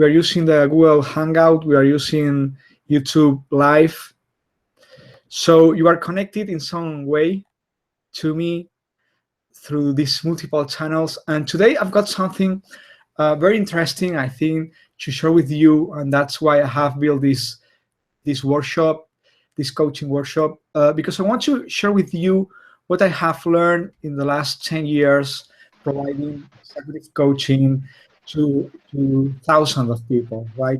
We are using the Google Hangout. We are using YouTube Live. So you are connected in some way to me through these multiple channels. And today I've got something very interesting, I think, to share with you. And that's why I have built this workshop, this coaching workshop, because I want to share with you what I have learned in the last 10 years providing executive coaching to thousands of people, right?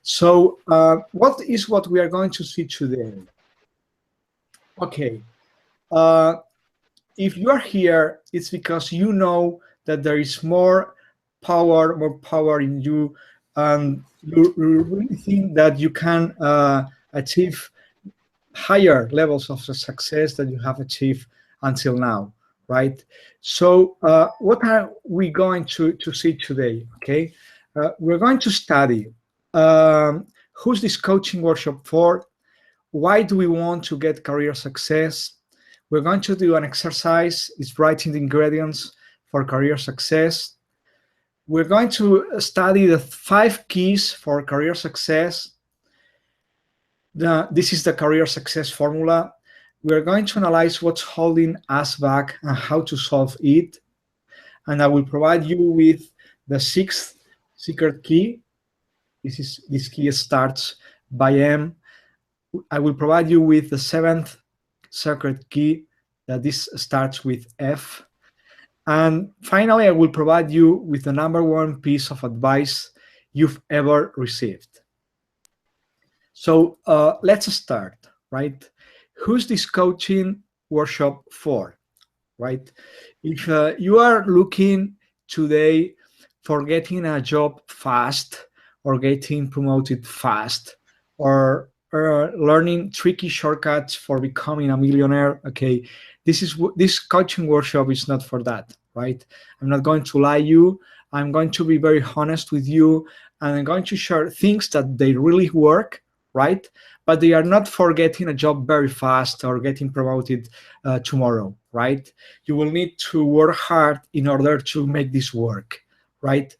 So what we are going to see today? Okay. If you are here, it's because you know that there is more power in you, and you really think that you can achieve higher levels of success that you have achieved until now, right? So what are we going to see today? Okay, we're going to study who's this coaching workshop for, why do we want to get career success. We're going to do an exercise, it's writing the ingredients for career success. We're going to study the 5 keys for career success. This is the career success formula. We're going to analyze what's holding us back and how to solve it. And I will provide you with the 6th secret key. This key starts by M. I will provide you with the 7th secret key, that this starts with F. And finally, I will provide you with the #1 piece of advice you've ever received. So let's start, right? Who's this coaching workshop for, right? If you are looking today for getting a job fast, or getting promoted fast, or learning tricky shortcuts for becoming a millionaire, okay, this coaching workshop is not for that, right? I'm not going to lie you. I'm going to be very honest with you, and I'm going to share things that they really work, right? But they are not for getting a job very fast or getting promoted tomorrow, right? You will need to work hard in order to make this work, right?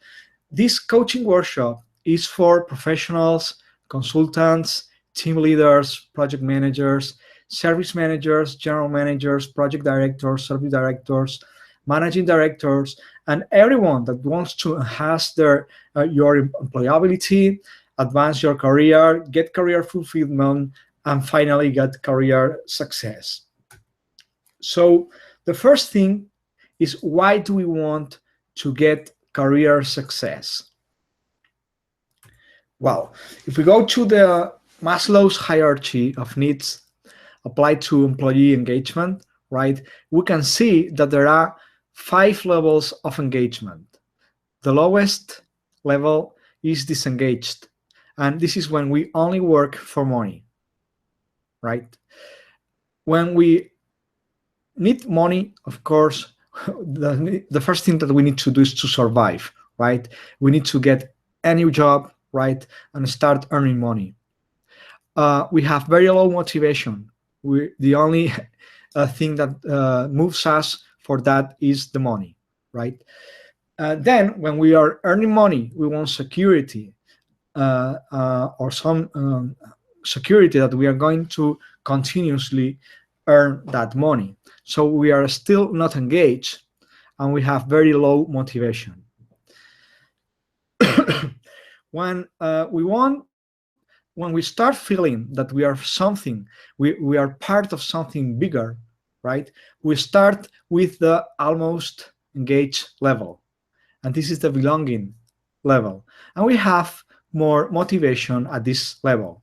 This coaching workshop is for professionals, consultants, team leaders, project managers, service managers, general managers, project directors, service directors, managing directors, and everyone that wants to enhance your employability, advance your career, get career fulfillment, and finally get career success. So the first thing is, why do we want to get career success? Well, if we go to the Maslow's hierarchy of needs applied to employee engagement, right, we can see that there are 5 levels of engagement. The lowest level is disengaged, and this is when we only work for money, right? When we need money, of course, the first thing that we need to do is to survive, right? We need to get a new job, right, and start earning money. We have very low motivation. The only thing that moves us for that is the money, right? Then when we are earning money, we want security, or some security that we are going to continuously earn that money. So we are still not engaged, and we have very low motivation. When we start feeling that we are something, we are part of something bigger, right? We start with the almost engaged level, and this is the belonging level, and we have more motivation at this level.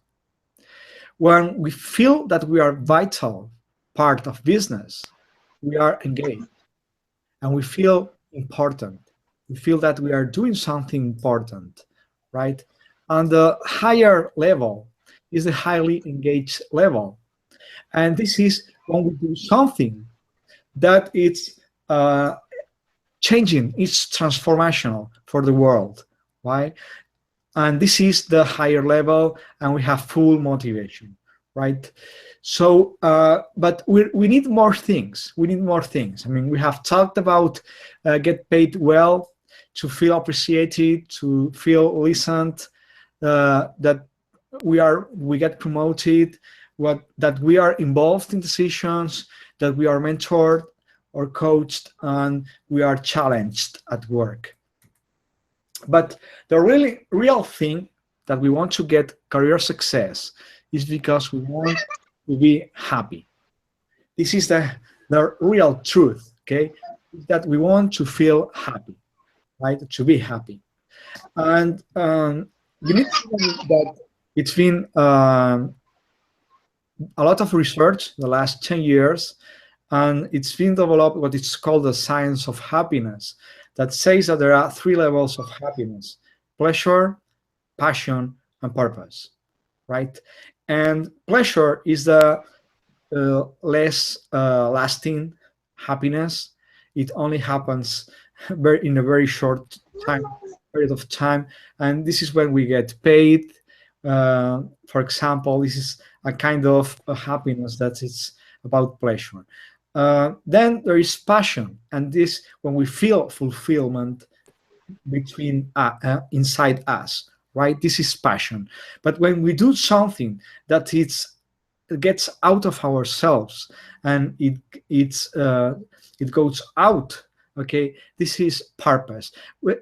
When we feel that we are vital part of business, we are engaged, and we feel important. We feel that we are doing something important, right? And the higher level is the highly engaged level. And this is when we do something that it's changing, it's transformational for the world, right? And this is the higher level, and we have full motivation, right? So, but we need more things. We need more things. I mean, we have talked about get paid well, to feel appreciated, to feel listened, that we get promoted, that we are involved in decisions, that we are mentored or coached, and we are challenged at work. But the really real thing that we want to get career success is because we want to be happy. This is the real truth, okay? That we want to feel happy, right? To be happy. And you need to know that it's been a lot of research the last 10 years, and it's been developed what is called the science of happiness, that says that there are 3 levels of happiness: pleasure, passion, and purpose, right? And pleasure is the less lasting happiness. It only happens in a very short period of time, and this is when we get paid. For example, this is a kind of a happiness that is about pleasure. Then there is passion, and this when we feel fulfillment between inside us, right? This is passion. But when we do something that it gets out of ourselves and it goes out, okay, this is purpose.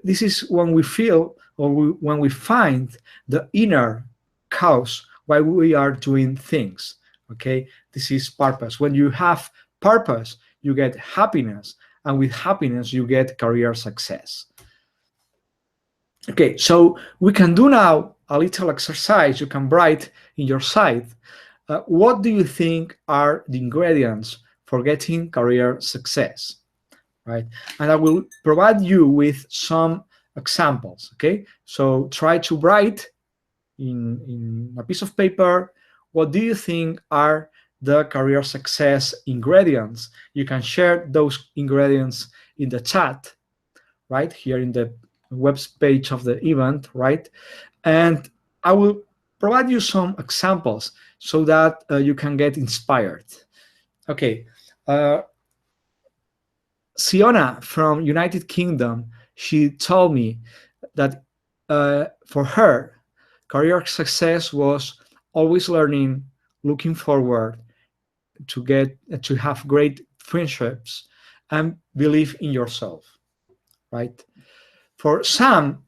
This is when we feel, or when we find the inner cause why we are doing things, okay. This is purpose. When you have purpose, you get happiness, and with happiness you get career success. Okay, so we can do now a little exercise. You can write in your site, what do you think are the ingredients for getting career success, right? And I will provide you with some examples, okay? So try to write in a piece of paper, what do you think are the career success ingredients? You can share those ingredients in the chat, right? Here in the web page of the event, right? And I will provide you some examples so that you can get inspired. Okay, Siona from United Kingdom, she told me that for her, career success was always learning, looking forward to have great friendships, and believe in yourself, right? For Sam,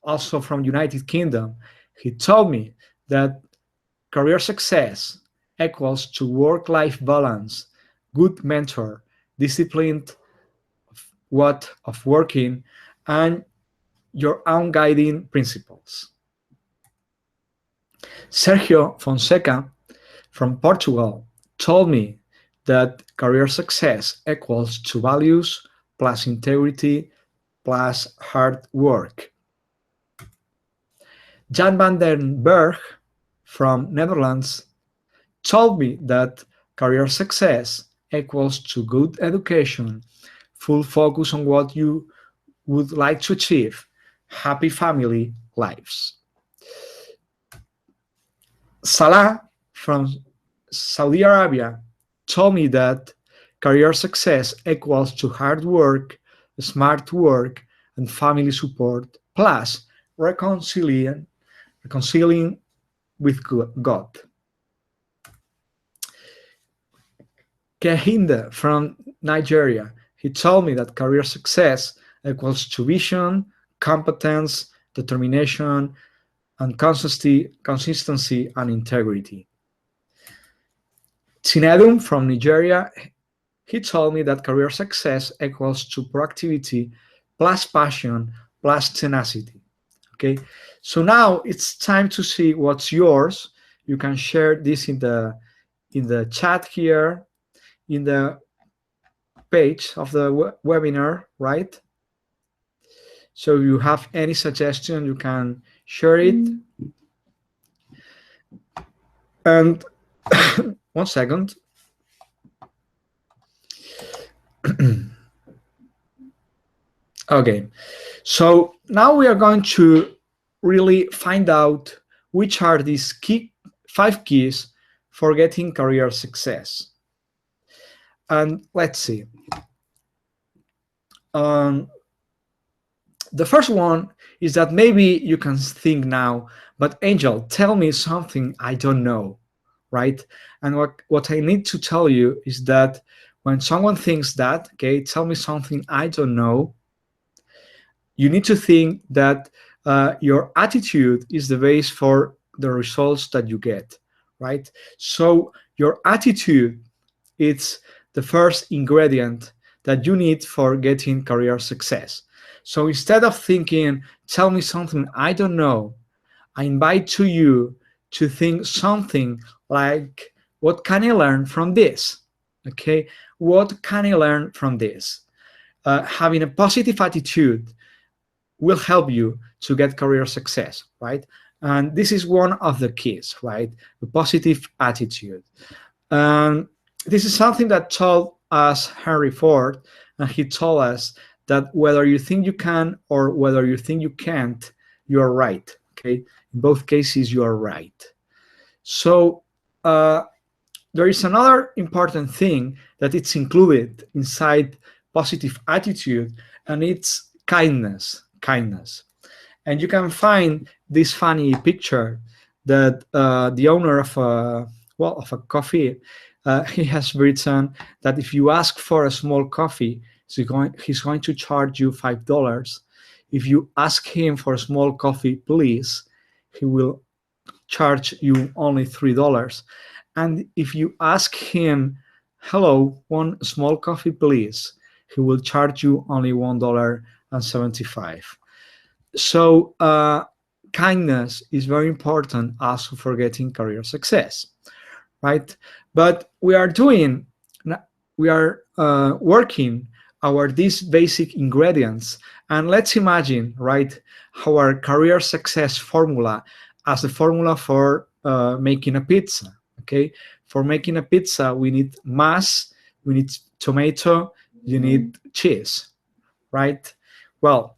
also from United Kingdom, he told me that career success equals to work-life balance, good mentor, disciplined of working, and your own guiding principles. Sergio Fonseca from Portugal told me that career success equals to values plus integrity plus hard work. Jan van den Berg from Netherlands told me that career success equals to good education, full focus on what you would like to achieve, happy family lives. Salah from Saudi Arabia told me that career success equals to hard work, smart work, and family support, plus reconciling with God. Kehinde from Nigeria, he told me that career success equals to vision, competence, determination, and consistency and integrity. Chinedum from Nigeria, he told me that career success equals to proactivity plus passion plus tenacity. Okay, so now it's time to see what's yours. You can share this in the chat here, in the page of the webinar, right? So if you have any suggestion, you can share it. And one second. Okay, so now we are going to really find out which are these 5 keys for getting career success. And let's see. The first one is that maybe you can think now, but Angel, tell me something I don't know, right? And what I need to tell you is that when someone thinks that, okay, tell me something I don't know, you need to think that your attitude is the base for the results that you get, right? So your attitude is the first ingredient that you need for getting career success. So instead of thinking, tell me something I don't know, I invite to you to think something like, what can I learn from this? Okay, what can I learn from this? Having a positive attitude will help you to get career success, right? And this is one of the keys, right? The positive attitude. This is something that told us Henry Ford, and he told us that whether you think you can or whether you think you can't, you are right. Okay, in both cases, you are right. So there is another important thing that it's included inside positive attitude, and it's kindness. Kindness. And you can find this funny picture that the owner of a coffee, he has written that if you ask for a small coffee, he's going to charge you $5. If you ask him for a small coffee, please, he will charge you only $3. And if you ask him, hello, one small coffee, please, he will charge you only $1.75. So kindness is very important also for getting career success, right? But we are working these basic ingredients, and let's imagine, right, our career success formula as the formula for making a pizza. Okay, for making a pizza, we need mass, we need tomato, you need cheese, right? Well,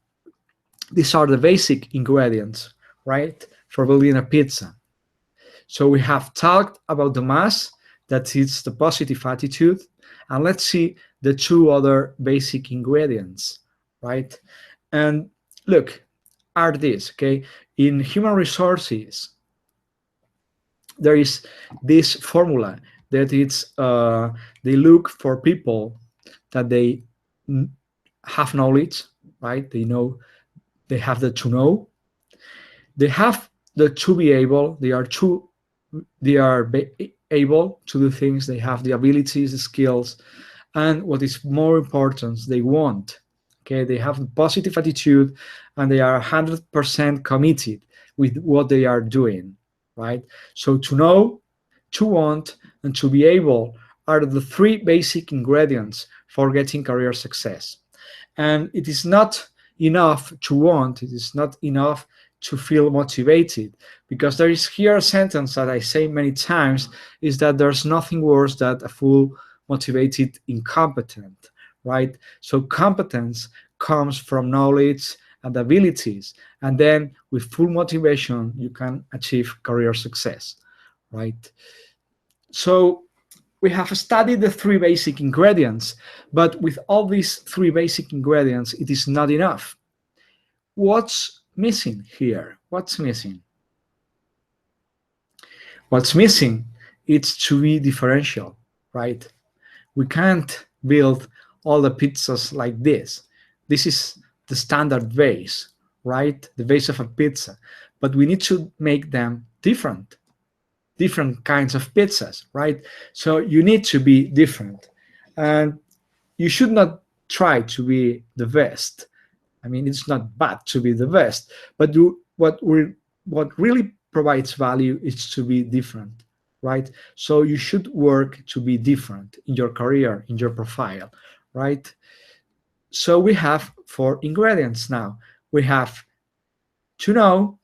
these are the basic ingredients, right, for building a pizza. So we have talked about the mass, that is the positive attitude, and let's see the two other basic ingredients, right? And look, are these, okay? In human resources, there is this formula that it's they look for people that they have knowledge, right? They know, they have the to know, they have the to be able, they are able to do things, they have the abilities, the skills, and what is more important, they want. Okay, they have a positive attitude and they are 100% committed with what they are doing, right? So to know, to want, and to be able are the three basic ingredients for getting career success. And it is not enough to want, it is not enough to feel motivated, because there is here a sentence that I say many times, is that there's nothing worse than a full motivated incompetent, right? So competence comes from knowledge and abilities, and then with full motivation you can achieve career success, right? So we have studied the three basic ingredients, but with all these three basic ingredients, it is not enough. What's missing here? What's missing? What's missing is to be differential, right? We can't build all the pizzas like this. This is the standard base, right? The base of a pizza. But we need to make them different kinds of pizzas, right? So you need to be different. And you should not try to be the best. I mean, it's not bad to be the best, but what really provides value is to be different, right? So you should work to be different in your career, in your profile, right? So we have 4 ingredients now. We have to know,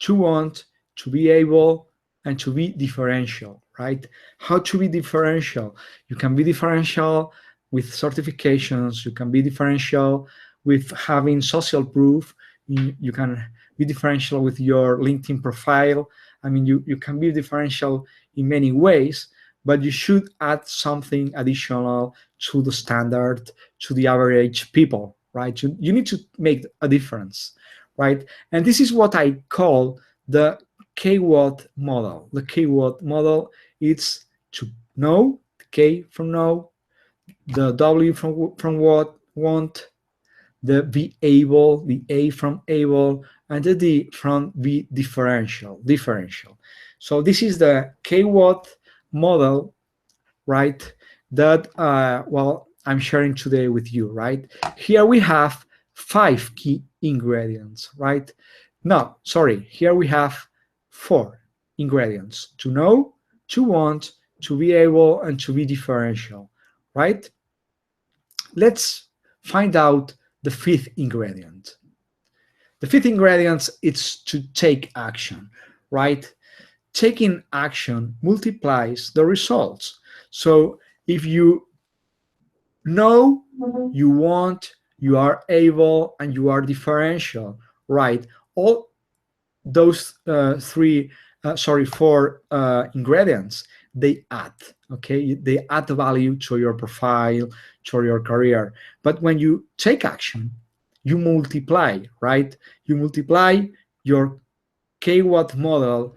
to want, to be able, and to be differential, right? How to be differential? You can be differential with certifications, you can be differential with having social proof, you can be differential with your LinkedIn profile. I mean, you can be differential in many ways, but you should add something additional to the standard, to the average people, right? You need to make a difference, right? And this is what I call the KWOT model. The KWOT model is to know, the K from know, the W from what, want, the be able, the A from able, and the D from be differential. So this is the KWOT model, right? That well, I'm sharing today with you, right? Here we have 5 key ingredients, right? No, sorry, here we have 4 ingredients: to know, to want, to be able, and to be differential, right? Let's find out the 5th ingredient. The 5th ingredient is to take action, right? Taking action multiplies the results. So if you know, you want, you are able, and you are differential, right? All those 4 ingredients, they add, okay? They add value to your profile, to your career. But when you take action, you multiply, right? You multiply your KWOT model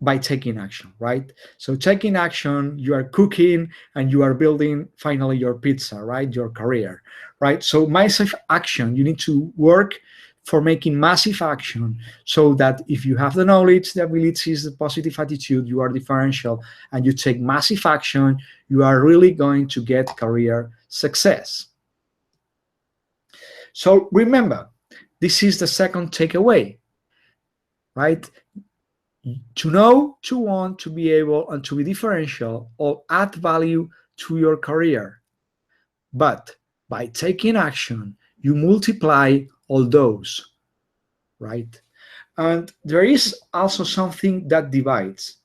by taking action, right? So taking action, you are cooking and you are building finally your pizza, right? Your career, right? So massive action, you need to work for making massive action so that if you have the knowledge, the abilities, the positive attitude, you are differential, and you take massive action, you are really going to get career success. So remember, this is the second takeaway, right? To know, to want, to be able, and to be differential all add value to your career. But by taking action, you multiply all those, right? And there is also something that divides.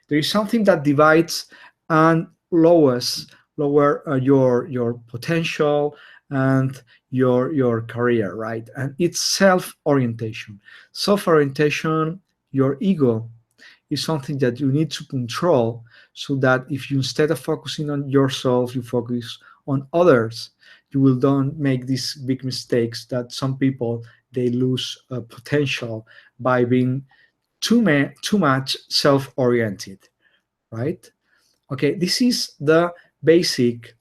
There is something that divides and lowers your potential and your career, right? And it's self-orientation. Self-orientation, your ego, is something that you need to control, so that if you, instead of focusing on yourself, you focus on others, you will don't make these big mistakes that some people, they lose potential by being too much self-oriented, right? Okay, this is the basic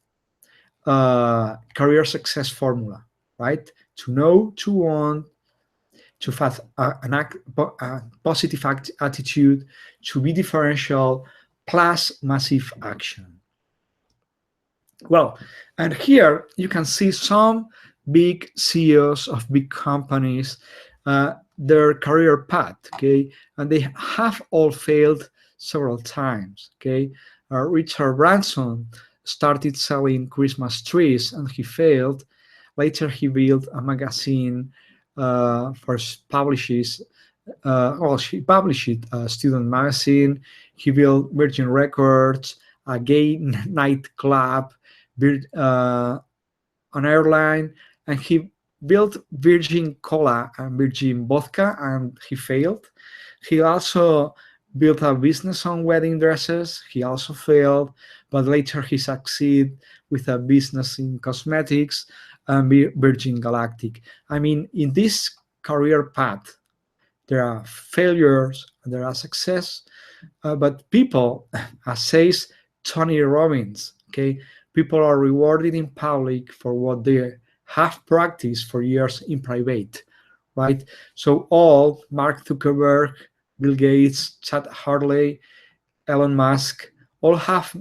career success formula, right? To know, to want, to have a positive attitude, to be differential, plus massive action. Well, and here you can see some big CEOs of big companies, their career path, okay? And they have all failed several times, okay? Richard Branson started selling Christmas trees and he failed. Later, he built a magazine for publishes. She published a student magazine. He built Virgin Records, a gay nightclub, an airline, and he built Virgin Cola and Virgin Vodka, and he failed. He also built a business on wedding dresses. He also failed, but later he succeeded with a business in cosmetics and Virgin Galactic. I mean, in this career path, there are failures and there are success, but people, as says Tony Robbins, okay, people are rewarded in public for what they have practiced for years in private, right? So all Mark Zuckerberg, Bill Gates, Chad Hurley, Elon Musk, all have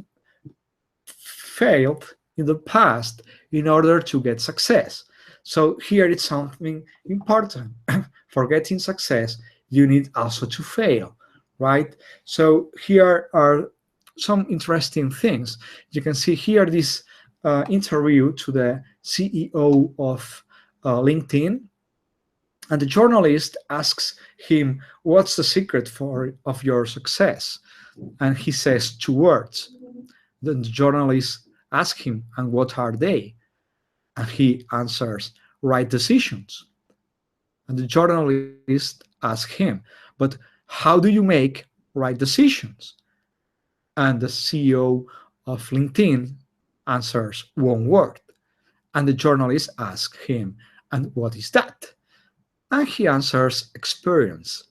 failed in the past in order to get success. So here it's something important. For getting success, you need also to fail, right? So here are some interesting things. You can see here this interview to the CEO of LinkedIn, and the journalist asks him, "What's the secret of your success?" And he says 2 words. Then the journalist asks him, "And what are they?" And he answers, "Right decisions." And the journalist asks him, "But how do you make right decisions?" And the CEO of LinkedIn answers 1 word, And the journalist asks him, and what is that? And he answers, experience.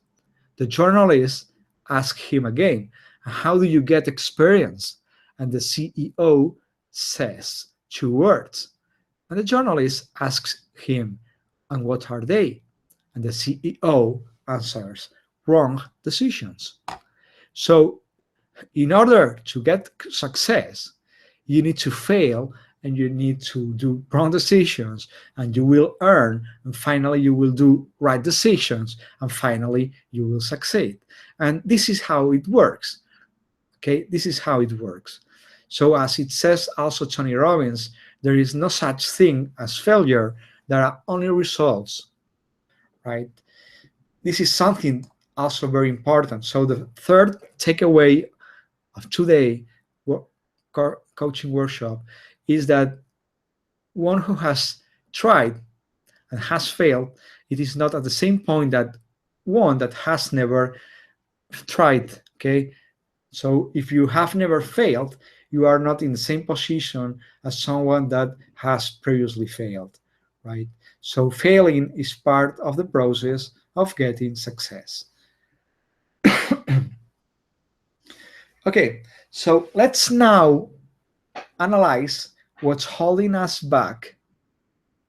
The journalist asks him again, how do you get experience? And the CEO says two words. And the journalist asks him, and what are they? And the CEO answers, wrong decisions. So, in order to get success, you need to fail and you need to do wrong decisions, and you will earn, and finally you will do right decisions, and finally you will succeed. And this is how it works. Okay, this is how it works. So as it says also Tony Robbins, there is no such thing as failure, there are only results, right? This is something also very important. So the third takeaway of today coaching workshop is that one who has tried and has failed, it is not at the same point that one that has never tried. Okay, so if you have never failed, you are not in the same position as someone that has previously failed, right? So failing is part of the process of getting success. Okay, so let's now analyze what's holding us back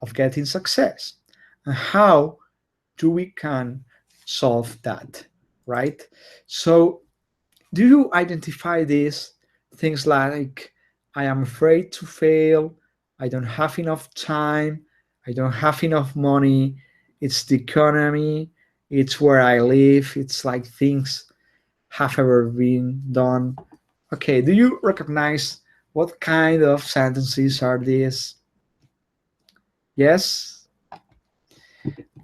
of getting success and how do we can solve that, right? So do you identify these things like I am afraid to fail, I don't have enough time, I don't have enough money, it's the economy, it's where I live, it's like things have ever been done? Okay, do you recognize what kind of sentences are these? Yes?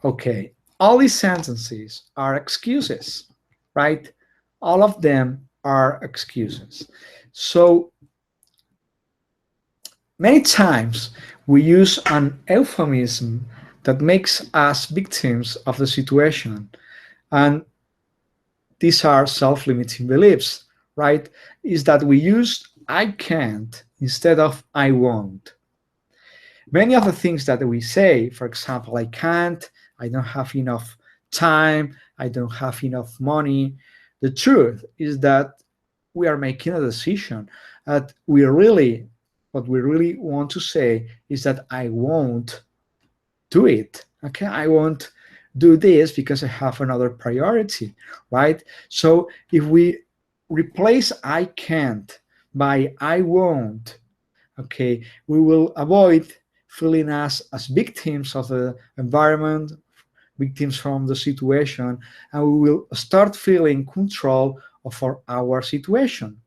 Okay, all these sentences are excuses, right? All of them are excuses. So many times we use an euphemism that makes us victims of the situation, and these are self-limiting beliefs, right? Is that we use I can't instead of I won't. Many of the things that we say, for example, I can't, I don't have enough time, I don't have enough money. The truth is that we are making a decision that what we really want to say is that I won't do it. Okay, I won't do this because I have another priority, right? So if we replace I can't by I won't, okay, we will avoid feeling us as victims of the environment, victims from the situation, and we will start feeling control of our situation,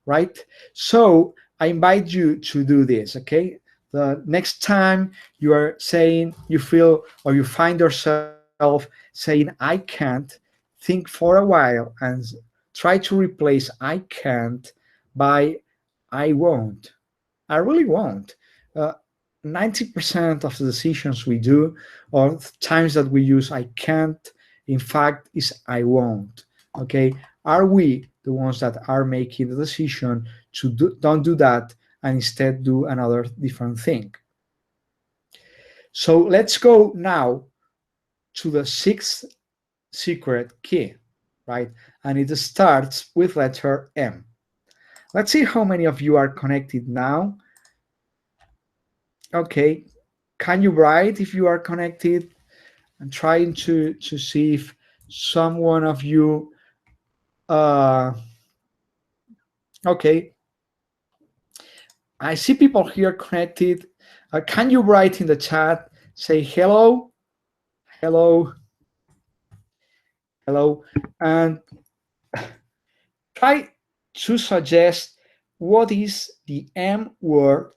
right? So I invite you to do this, okay? The next time you are saying you feel or you find yourself saying I can't, think for a while and try to replace I can't by I won't. I really won't. 90% of the decisions we do or times that we use I can't, in fact, is I won't. Okay, are we the ones that are making the decision to don't do that and instead do another different thing? So let's go now to the sixth secret key, right? And it starts with letter M. Let's see how many of you are connected now. Okay, can you write if you are connected? I'm trying to see if someone of you okay, I see people here connected. Can you write in the chat, say hello, hello, hello, and try to suggest what is the M word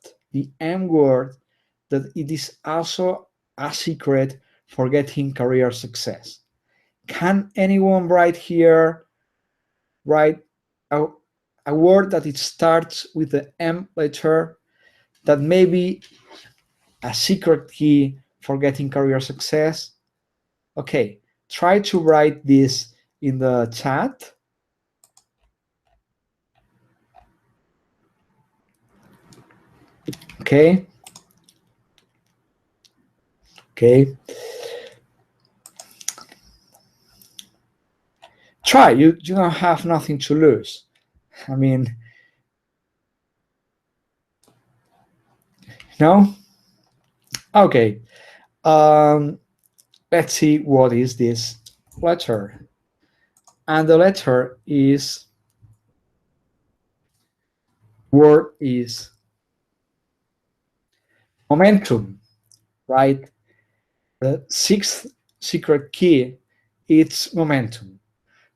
that it is also a secret for getting career success. Can anyone write here, write a word that it starts with the M letter that may be a secret key for getting career success? Okay, try to write this in the chat. Okay. Okay. Try. You don't have nothing to lose. I mean, no. Okay. Let's see what is this letter. And the letter is, word is momentum, right? The sixth secret key, it's momentum.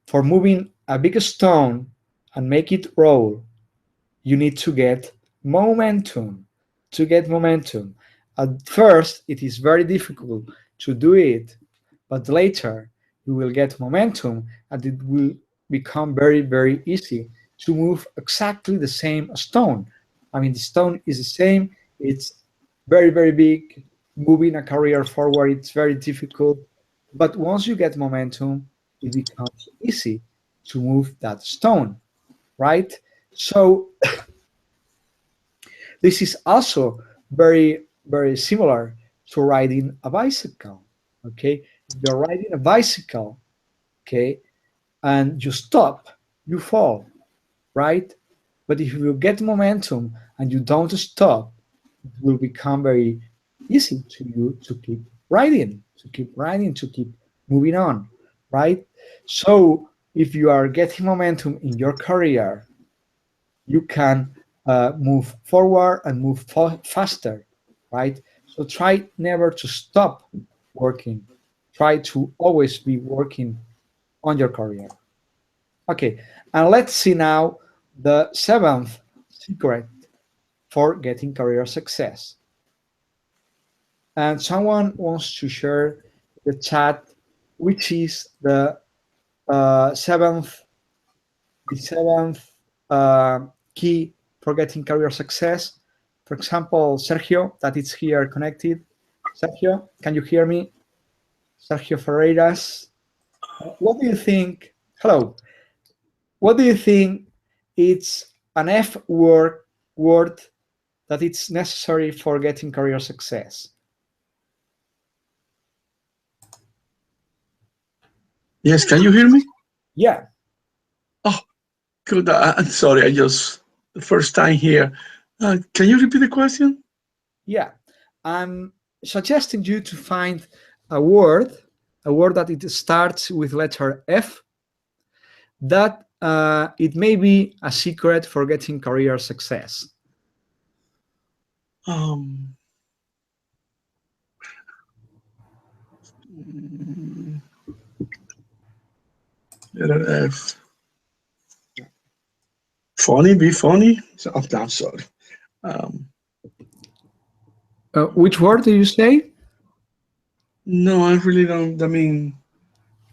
For moving a big stone and make it roll, you need to get momentum. To get momentum. At first, it is very difficult to do it, but later you will get momentum and it will become very, very easy to move exactly the same stone. I mean, the stone is the same, it's very, very big. Moving a career forward, it's very difficult. But once you get momentum, it becomes easy to move that stone, right? So this is also very, very similar to riding a bicycle, okay? If you're riding a bicycle, okay, and you stop, you fall, right? But if you get momentum and you don't stop, it will become very easy to you to keep riding, to keep moving on, right? So if you are getting momentum in your career, you can move forward and move faster, right? So try never to stop working. Try to always be working on your career. Okay, and let's see now the seventh secret for getting career success. And someone wants to share the chat, which is the seventh key for getting career success. For example, Sergio, that is here connected. Sergio, can you hear me? Sergio Ferreiras. What do you think? Hello. What do you think it's an F word that it's necessary for getting career success? Yes, can you hear me? Yeah. Oh, good. I'm sorry, I just the first time here. Can you repeat the question? Yeah. I'm suggesting you to find a word that it starts with letter F, that it may be a secret for getting career success. Um, letter F. Funny, be funny. So, oh, I'm sorry. Um, Which word do you say? no, I really don't. I mean,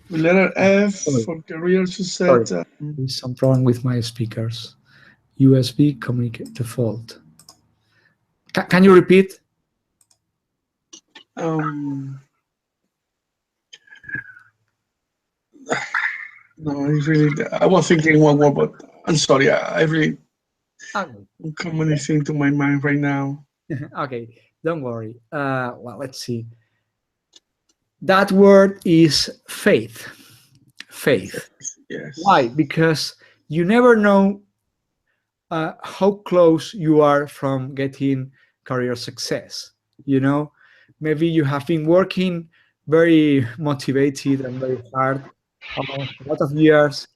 letter F Sorry, for career sorry. success. There's some problem with my speakers. USB communicate default. Can you repeat? Um, no, I really. I was thinking one word, but I'm sorry. I really don't come anything to my mind right now. Okay, don't worry. Well, let's see. That word is faith. Faith. Why? Yes. Because you never know how close you are from getting career success. You know, maybe you have been working very motivated and very hard almost a lot of years,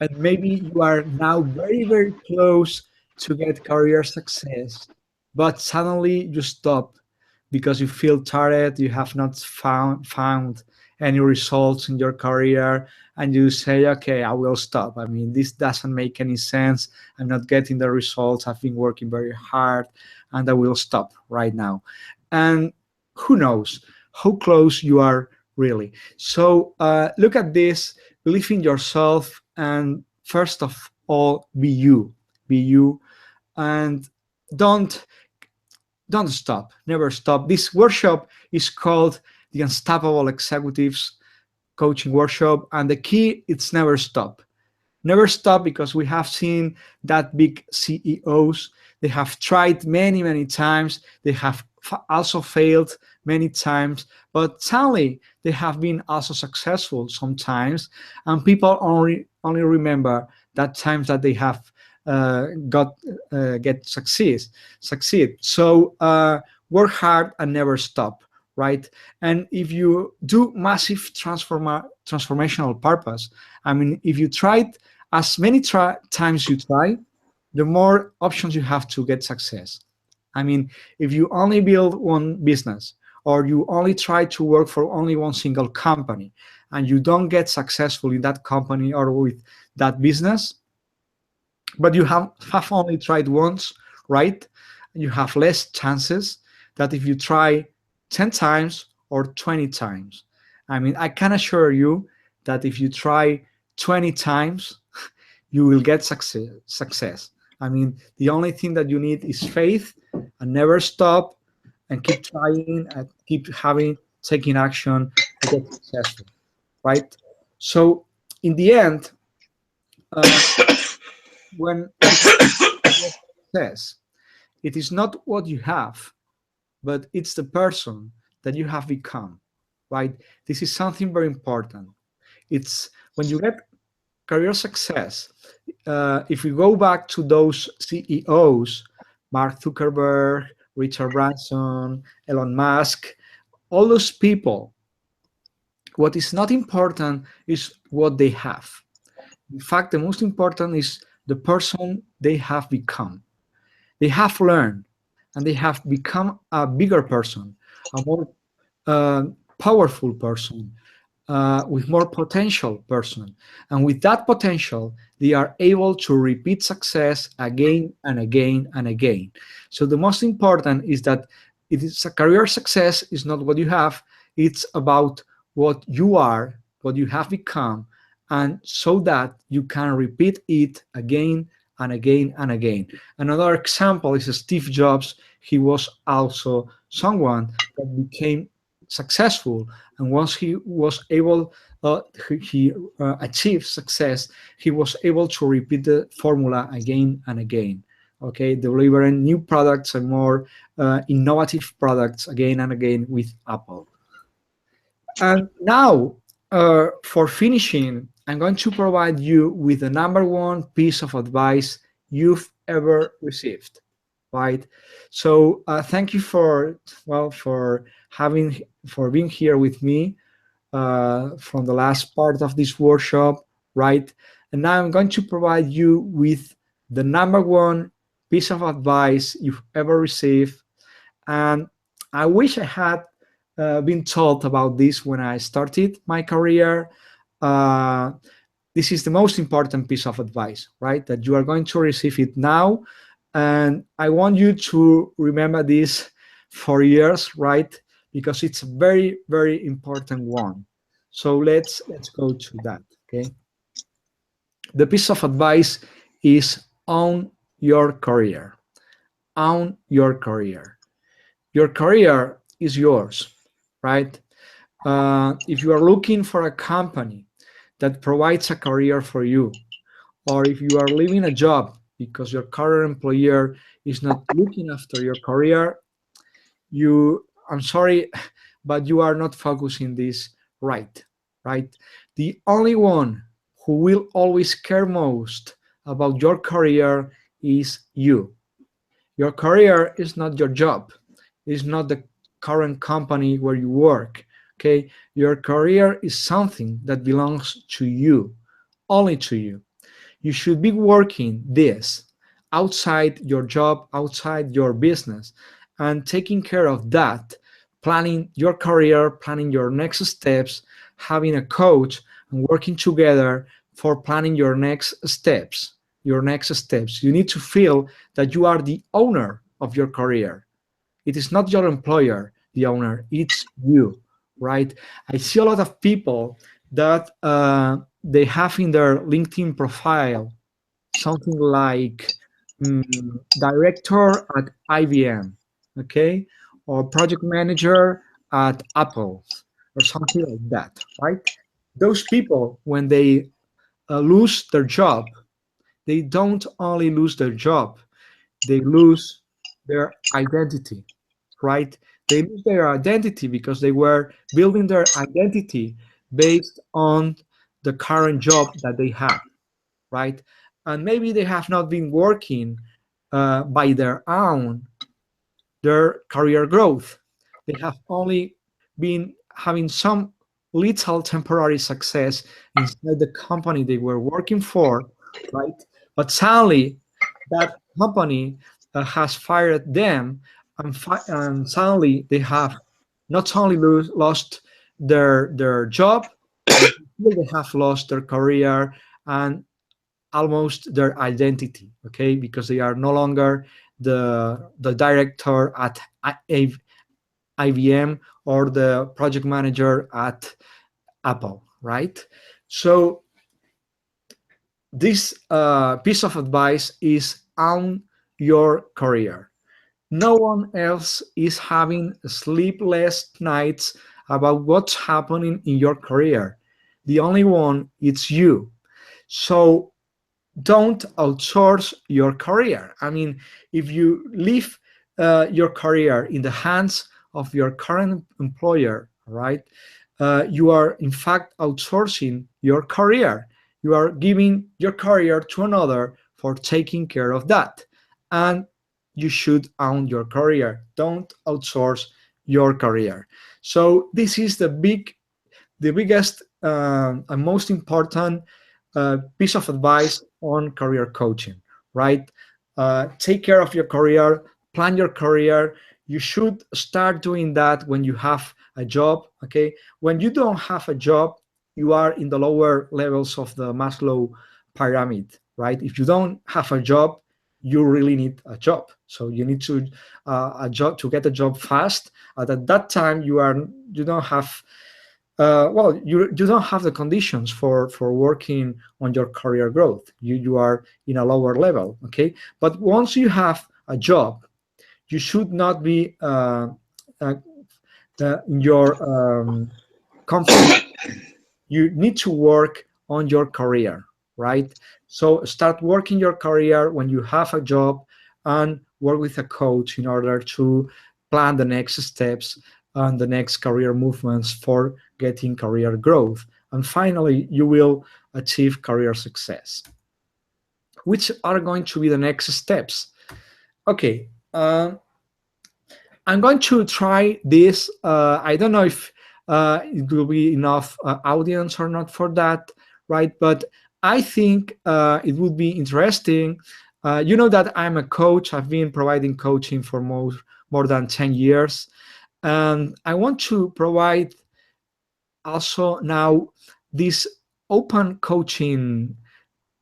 and maybe you are now very, very close to get career success, but suddenly you stop because you feel tired, you have not found any results in your career, and you say, okay, I will stop. I mean, this doesn't make any sense. I'm not getting the results. I've been working very hard, and I will stop right now. And who knows how close you are really. So look at this, believe in yourself, and first of all, be you, and don't stop, never stop. This workshop is called the Unstoppable Executives Coaching Workshop, and the key is never stop. Never stop, because we have seen that big CEOs, they have tried many, many times, they have also failed many times, but sadly they have been also successful sometimes, and people only remember that times that they have get succeed. So work hard and never stop, right? And if you do massive transformational purpose, I mean, if you tried as many times you try, the more options you have to get success. I mean, if you only build one business, or you only try to work for only one single company, and you don't get successful in that company or with that business, but you have only tried once, right? You have less chances that if you try 10 times or 20 times. I mean, I can assure you that if you try 20 times, you will get success. I mean, the only thing that you need is faith, and never stop, and keep trying and keep taking action to get successful, right? So in the end, when success, it is not what you have, but it's the person that you have become, right? This is something very important. It's when you get career success. If we go back to those CEOs, Mark Zuckerberg, Richard Branson, Elon Musk, all those people, what is not important is what they have. In fact, the most important is the person they have become. They have learned, and they have become a bigger person, a more powerful person, with more potential person. And with that potential, they are able to repeat success again and again and again. So the most important is that it is a career success is not what you have, it's about what you are, what you have become, and so that you can repeat it again and again and again. Another example is Steve Jobs. He was also someone that became successful, and once he was able, he achieved success, he was able to repeat the formula again and again. Okay, delivering new products and more innovative products again and again with Apple. And now, for finishing, I'm going to provide you with the number one piece of advice you've ever received, right? So thank you for being here with me from the last part of this workshop, right? And now I'm going to provide you with the number one piece of advice you've ever received. And I wish I had been told about this when I started my career. This is the most important piece of advice, right? That you are going to receive it now. And I want you to remember this for years, right? Because it's a very, very important one. So let's go to that, okay? The piece of advice is own your career. Own your career. Your career is yours, right? If you are looking for a company that provides a career for you, or if you are leaving a job because your current employer is not looking after your career, I'm sorry, but you are not focusing this right? The only one who will always care most about your career is you. Your career is not your job. It's not the current company where you work, okay? Your career is something that belongs to you, only to you. You should be working this outside your job, outside your business, and taking care of that, planning your career, planning your next steps, having a coach, and working together for planning your next steps. You need to feel that you are the owner of your career. It is not your employer, the owner, it's you, right? I see a lot of people that they have in their LinkedIn profile something like director at IBM, okay? Or project manager at Apple, or something like that, right? Those people, when they lose their job, they don't only lose their job, they lose their identity, right? They lose their identity because they were building their identity based on the current job that they have, right? And maybe they have not been working by their own their career growth. They have only been having some little temporary success inside the company they were working for, right? But suddenly that company has fired them, and suddenly they have not only lost their job, but they have lost their career and almost their identity, okay, because they are no longer the director at IBM or the project manager at Apple, right? So this piece of advice is on your career. No one else is having sleepless nights about what's happening in your career. The only one, it's you. So don't outsource your career. I mean, if you leave your career in the hands of your current employer, right, you are in fact outsourcing your career. You are giving your career to another for taking care of that. And you should own your career. Don't outsource your career. So this is the biggest and most important piece of advice on career coaching, right? Take care of your career, plan your career. You should start doing that when you have a job, okay? When you don't have a job, you are in the lower levels of the Maslow pyramid, right? If you don't have a job, you really need a job. So you need to a job to get a job fast. At that time, you don't have you don't have the conditions for working on your career growth. You are in a lower level, okay? But once you have a job, you should not be in your comfort. You need to work on your career, right? So start working your career when you have a job and work with a coach in order to plan the next steps and the next career movements for getting career growth. And finally, you will achieve career success. Which are going to be the next steps? Okay, I'm going to try this. I don't know if it will be enough audience or not for that, right? But I think it would be interesting. You know that I'm a coach. I've been providing coaching for more than 10 years. And I want to provide also now this open coaching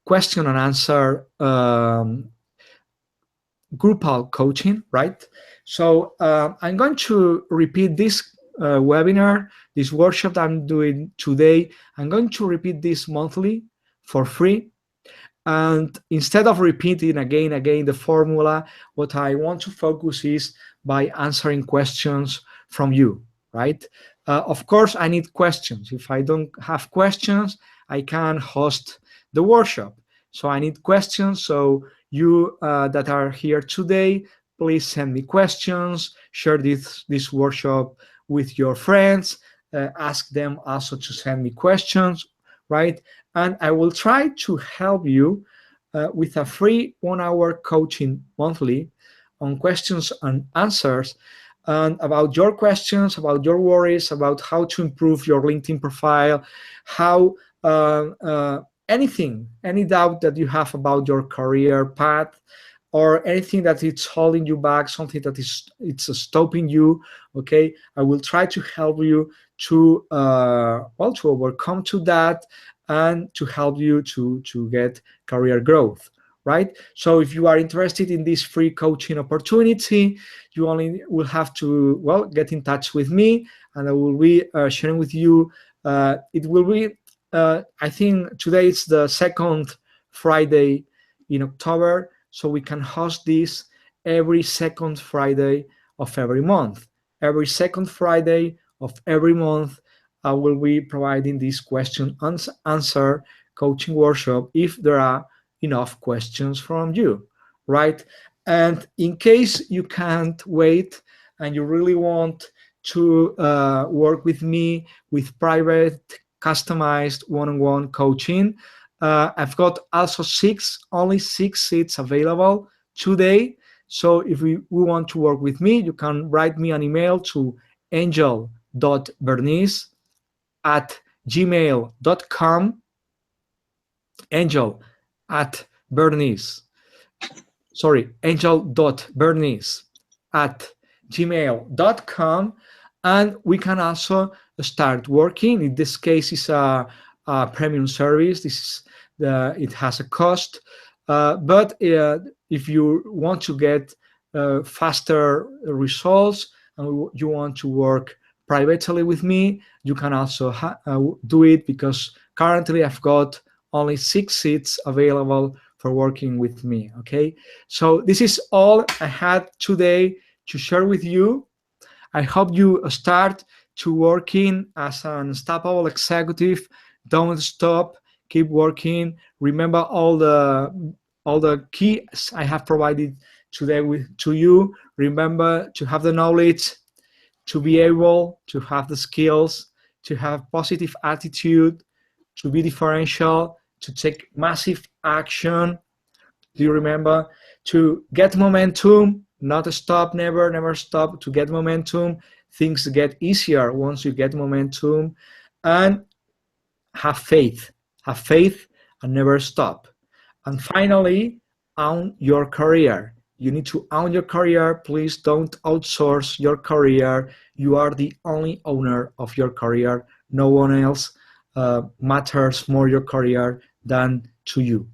question and answer groupal coaching, right? So I'm going to repeat this webinar, this workshop that I'm doing today. I'm going to repeat this monthly for free. And instead of repeating again the formula, what I want to focus is by answering questions from you, right? Of course, I need questions. If I don't have questions, I can't host the workshop. So I need questions. So you that are here today, please send me questions, share this workshop with your friends, ask them also to send me questions, right? And I will try to help you with a free 1-hour coaching monthly on questions and answers, and about your questions, about your worries, about how to improve your LinkedIn profile, how anything, any doubt that you have about your career path, or anything that is holding you back, something that it's stopping you. Okay, I will try to help you to to overcome to that and to help you to get career growth, right? So if you are interested in this free coaching opportunity, you only will have to get in touch with me, and I will be sharing with you. It will be I think today it's the second Friday in October, so we can host this every second Friday of every month. Every second Friday of every month, I will be providing this question and answer coaching workshop if there are enough questions from you, right? And in case you can't wait and you really want to work with me with private, customized one-on-one coaching, I've got also only six seats available today. So if we want to work with me, you can write me an email to angel.bernice@gmail.com. angel.bernice@gmail.com, and we can also start working. In this case, it's a premium service. It has a cost, but if you want to get faster results and you want to work privately with me, you can also do it, because currently I've got only 6 seats available for working with me. Okay, so this is all I had today to share with you. I hope you start to working as an unstoppable executive. Don't stop, keep working. Remember all the keys I have provided today to you. Remember to have the knowledge, to be able to have the skills, to have positive attitude, to be differential, to take massive action. Do you remember? To get momentum, not stop, never stop. To get momentum, things get easier once you get momentum. And have faith and never stop. And finally, own your career. You need to own your career. Please don't outsource your career. You are the only owner of your career. No one else matters more your career than to you,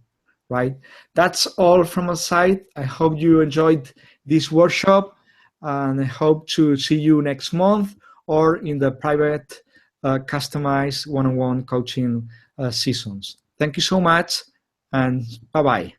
right? That's all from my side. I hope you enjoyed this workshop, and I hope to see you next month or in the private customized one-on-one coaching seasons. Thank you so much, and bye-bye.